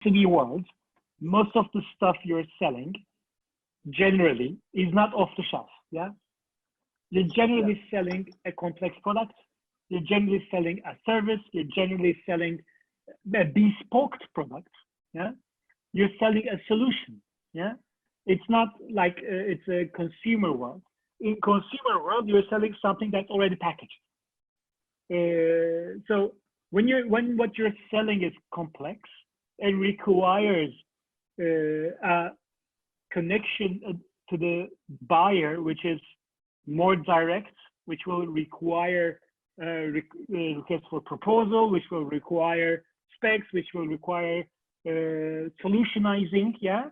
B2B world, most of the stuff you're selling generally is not off the shelf. Yeah, you're generally selling a complex product. You're generally selling a service. You're generally selling a bespoke product. Yeah, you're selling a solution. Yeah, it's not like it's a consumer world. In consumer world, you're selling something that's already packaged. So when what you're selling is complex and requires a connection to the buyer, which is more direct, which will require request for proposal, which will require specs, which will require solutionizing. Yeah,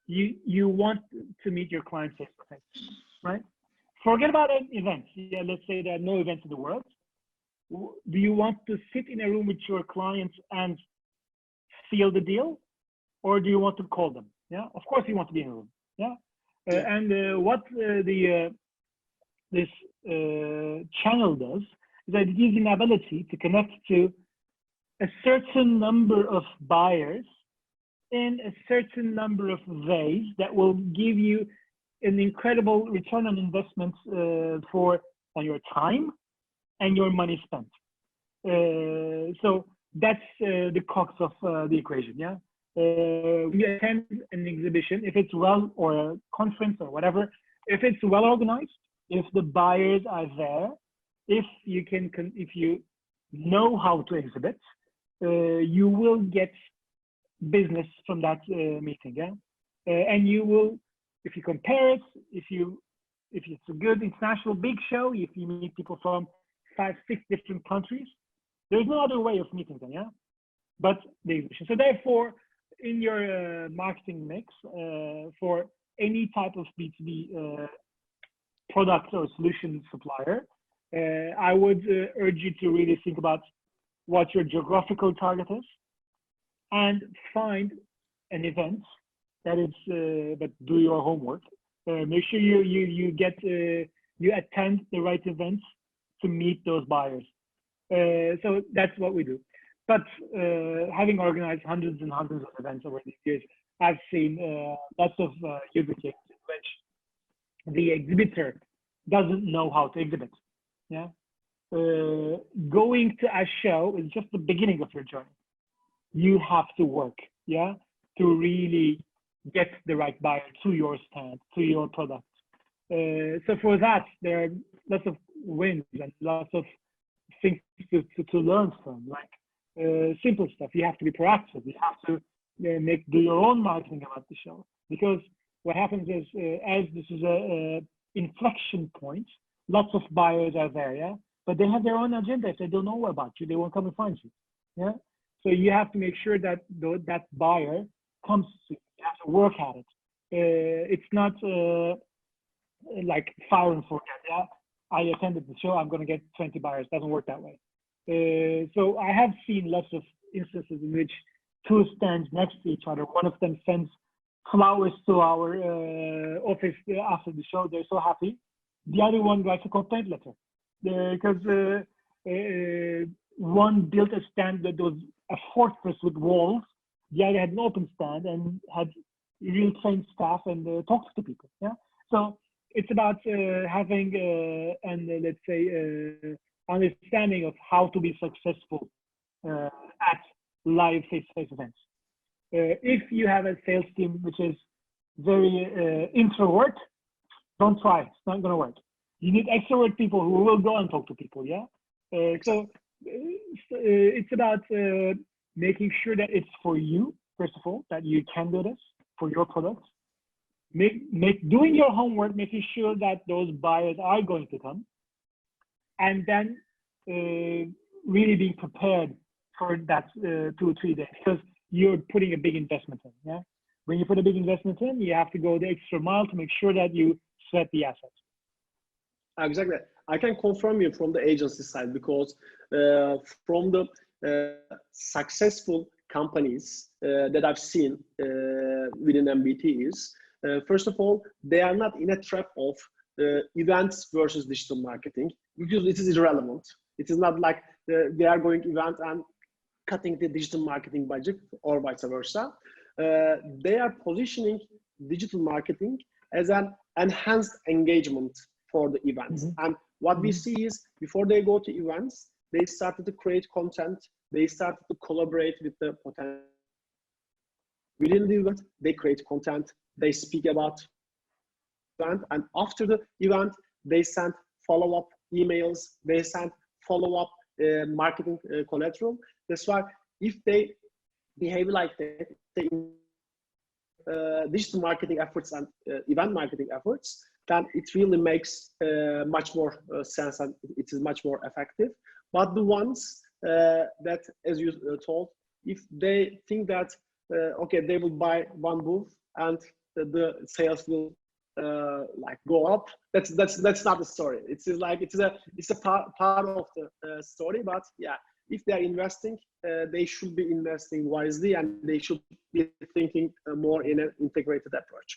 you want to meet your client face to face, right? Forget about an event. Yeah, let's say there are no events in the world. Do you want to sit in a room with your clients and seal the deal, or do you want to call them? Yeah, of course you want to be in a room. Yeah, and what this channel does is that it gives you an ability to connect to a certain number of buyers in a certain number of ways that will give you an incredible return on investment on your time and your money spent. So that's the crux of the equation. Yeah. When you attend an exhibition, if it's or a conference or whatever, if it's well organized, if the buyers are there, if you know how to exhibit, you will get business from that meeting. Yeah, and you will, if you compare it, if it's a good international big show, if you meet people from 5, 6 different countries, there's no other way of meeting them. Yeah, but the exhibition. So therefore, in your marketing mix for any type of B2B product or solution supplier, I would urge you to really think about what your geographical target is and find an event that is, but do your homework. Make sure you attend the right events to meet those buyers. So that's what we do. But having organized hundreds and hundreds of events over the years, I've seen lots of use cases in which the exhibitor doesn't know how to exhibit. Yeah, going to a show is just the beginning of your journey. You have to work, yeah, to really get the right buyer to your stand, to your product. So for that, there are lots of wins and lots of things to learn from, like simple stuff. You have to be proactive. You have to do your own marketing about the show, because what happens is as this is a inflection point, lots of buyers are there, yeah, but they have their own agenda. If they don't know about you, they won't come and find you, yeah. So you have to make sure that that buyer comes to you. You have to work at it. It's not like fire and forget. Yeah, I attended the show, I'm going to get 20 buyers. Doesn't work that way. So I have seen lots of instances in which 2 stands next to each other. One of them sends flowers to our office after the show. They're so happy. The other one writes a complaint letter because one built a stand that was a fortress with walls. The other had an open stand and had real trained staff and talked to people. Yeah, so it's about having let's say understanding of how to be successful at live face-to-face events. If you have a sales team which is very introvert, don't try. It's not going to work. You need extrovert people who will go and talk to people. Yeah. So it's about making sure that it's for you, first of all, that you can do this for your products. Doing your homework, making sure that those buyers are going to come, and then really being prepared for that 2 or 3 days, because you're putting a big investment in. Yeah, when you put a big investment in, you have to go the extra mile to make sure that you sweat the assets. Exactly. I can confirm you from the agency side, because from the successful companies that I've seen within MBTs, first of all, they are not in a trap of events versus digital marketing, because it is irrelevant. It is not like they are going event and cutting the digital marketing budget or vice versa. They are positioning digital marketing as an enhanced engagement for the events. And what we see is before they go to events, they started to create content. They started to collaborate with the potential. Within the event, they create content. They speak about event, and after the event, they send follow-up emails. They send follow-up marketing collateral. That's why if they behave like that, digital marketing efforts and event marketing efforts, then it really makes much more sense and it is much more effective. But the ones that, as you told, if they think that okay, they will buy one booth and the sales will like go up, that's not the story. It's like it's a part of the story. But yeah, if they are investing, they should be investing wisely and they should be thinking more in an integrated approach.